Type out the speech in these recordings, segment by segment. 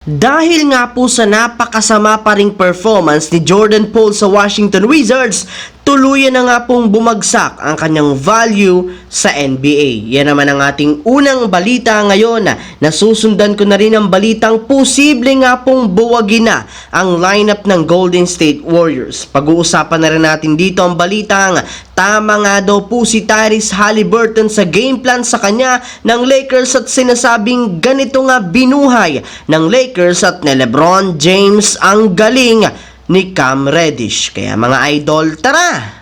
Dahil nga po sa napakasama pa ring performance ni Jordan Poole sa Washington Wizards, tuluyan na nga pong bumagsak ang kanyang value sa NBA. Yan naman ang ating unang balita ngayon na nasusundan ko na rin ang balitang posible nga pong buwagin na ang lineup ng Golden State Warriors. Pag-uusapan na rin natin dito ang balitang tama nga daw po si Tyrese Haliburton sa game plan sa kanya ng Lakers at sinasabing ganito nga binuhay ng Lakers at ni LeBron James ang galing ni Cam Reddish. Kaya mga idol, tara!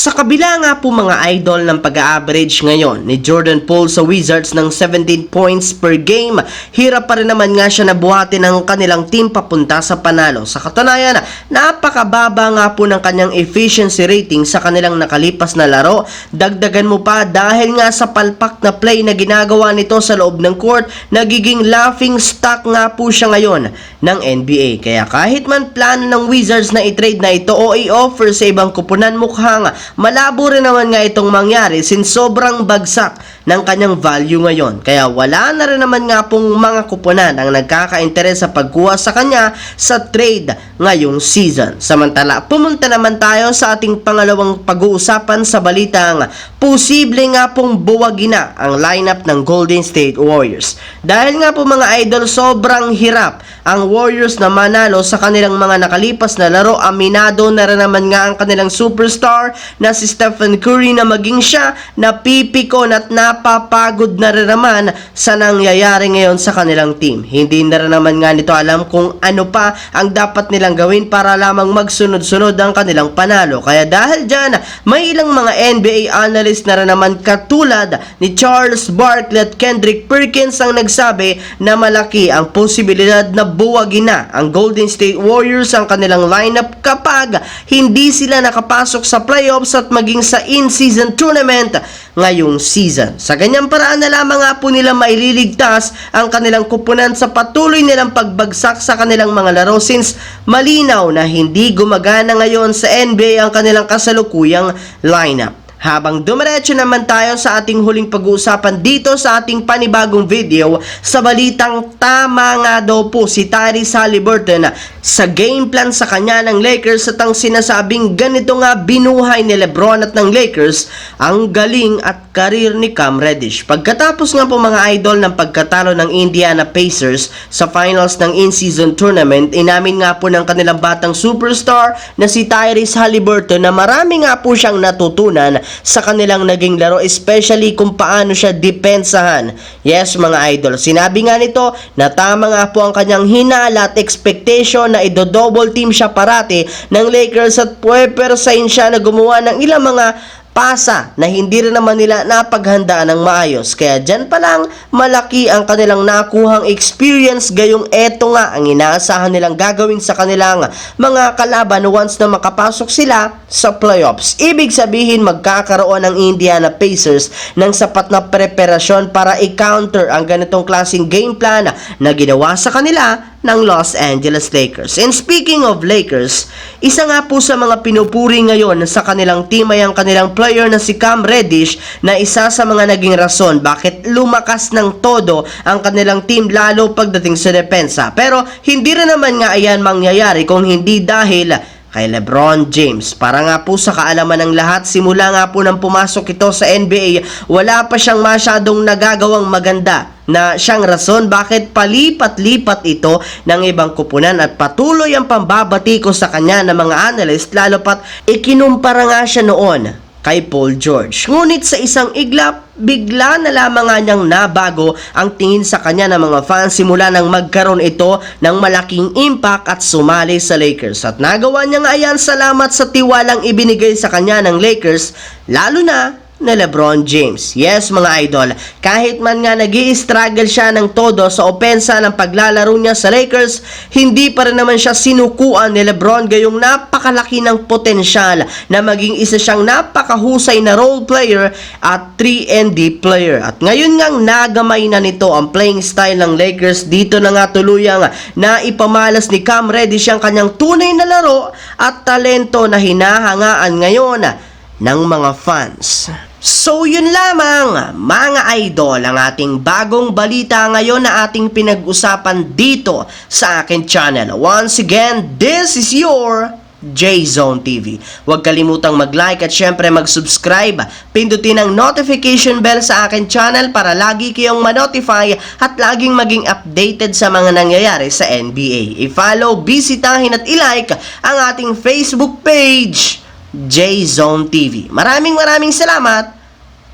Sa kabila nga po mga idol ng pag-a-average ngayon ni Jordan Poole sa Wizards ng 17 points per game, hirap pa rin naman nga siya nabuhatin ng kanilang team papunta sa panalo. Sa katunayan, napakababa nga po ng kanyang efficiency rating sa kanilang nakalipas na laro. Dagdagan mo pa dahil nga sa palpak na play na ginagawa nito sa loob ng court, nagiging laughing stock nga po siya ngayon ng NBA. Kaya kahit man plano ng Wizards na i-trade na ito o i-offer sa ibang kupunan, mukhang malabo rin naman nga itong mangyari since sobrang bagsak ng kanyang value ngayon. Kaya wala na rin naman nga pong mga kupunan ang nagkaka-interes sa pagkuha sa kanya sa trade ngayong season. Samantala, pumunta naman tayo sa ating pangalawang pag-uusapan sa balitang posible nga pong buwagin na ang lineup ng Golden State Warriors. Dahil nga po mga idol, sobrang hirap ang Warriors na manalo sa kanilang mga nakalipas na laro. Aminado na rin naman nga ang kanilang superstar na si Stephen Curry na maging siya napipikon at napapagod na rin naman sa nangyayari ngayon sa kanilang team. Hindi na rin naman nga nito alam kung ano pa ang dapat nilang gawin para lamang magsunod-sunod ang kanilang panalo. Kaya dahil dyan, may ilang mga NBA analyst na rin naman katulad ni Charles Barkley at Kendrick Perkins ang nagsabi na malaki ang posibilidad na buwagin na ang Golden State Warriors ang kanilang lineup kapag hindi sila nakapasok sa playoffs at maging sa in-season tournament ngayong season. Sa ganyang paraan na lamang nga po nila maililigtas ang kanilang kupunan sa patuloy nilang pagbagsak sa kanilang mga laro since malinaw na hindi gumagana ngayon sa NBA ang kanilang kasalukuyang lineup. Habang dumiretso naman tayo sa ating huling pag-uusapan dito sa ating panibagong video sa balitang tama nga daw po si Tyrese Haliburton sa game plan sa kanya ng Lakers at ang sinasabing ganito nga binuhay ni LeBron at ng Lakers ang galing at karir ni Cam Reddish. Pagkatapos nga po mga idol ng pagkatalo ng Indiana Pacers sa finals ng in-season tournament, inamin nga po ng kanilang batang superstar na si Tyrese Haliburton na marami nga po siyang natutunan sa kanilang naging laro, especially kung paano siya depensahan. Yes mga idol, sinabi nga nito na tama nga po ang kanyang hinala at expectation na ido-double team siya parati ng Lakers at pwepersahin siya na gumawa ng ilang mga pasa na hindi rin naman nila napaghandaan ng maayos. Kaya dyan pa lang malaki ang kanilang nakuhang experience, gayong eto nga ang inaasahan nilang gagawin sa kanilang mga kalaban once na makapasok sila sa playoffs. Ibig sabihin magkakaroon ng Indiana Pacers ng sapat na preparasyon para i-counter ang ganitong klaseng game plan na ginawa sa kanila ng Los Angeles Lakers. And speaking of Lakers, isa nga po sa mga pinupuri ngayon sa kanilang team ay ang kanilang player na si Cam Reddish na isa sa mga naging rason bakit lumakas ng todo ang kanilang team lalo pagdating sa depensa. Pero hindi rin naman nga ayan mangyayari kung hindi dahil kay LeBron James. Para nga po sa kaalaman ng lahat, simula nga po nang pumasok ito sa NBA, wala pa siyang masyadong nagagawang maganda na siyang rason bakit palipat-lipat ito ng ibang kupunan at patuloy ang pambabatiko sa kanya ng mga analyst, lalo pat ikinumpara nga siya noon kay Paul George. Ngunit sa isang iglap, bigla na lamang nga niyang nabago ang tingin sa kanya ng mga fans simula nang magkaroon ito ng malaking impact at sumali sa Lakers. At nagawa niya nga yan salamat sa tiwalang ibinigay sa kanya ng Lakers, lalo na na LeBron James. Yes mga idol, kahit man nga nag-i-struggle siya ng todo sa opensa ng paglalaro niya sa Lakers, hindi pa rin naman siya sinukuan ni LeBron, gayong napakalaki ng potensyal na maging isa siyang napakahusay na role player at 3-and-D player. At ngayon ngang nagamay na nito ang playing style ng Lakers, dito na nga tuluyang na ipamalas ni Cam Reddish ang kanyang tunay na laro at talento na hinahangaan ngayon ng mga fans. So yun lamang mga idol ang ating bagong balita ngayon na ating pinag-usapan dito sa akin channel. Once again, this is your J-Zone TV. Huwag kalimutang mag-like at syempre mag-subscribe. Pindutin ang notification bell sa akin channel para lagi kayong ma-notify at laging maging updated sa mga nangyayari sa NBA. I-follow, bisitahin at i-like ang ating Facebook page, J-Zone TV. Maraming salamat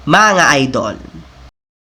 mga idol.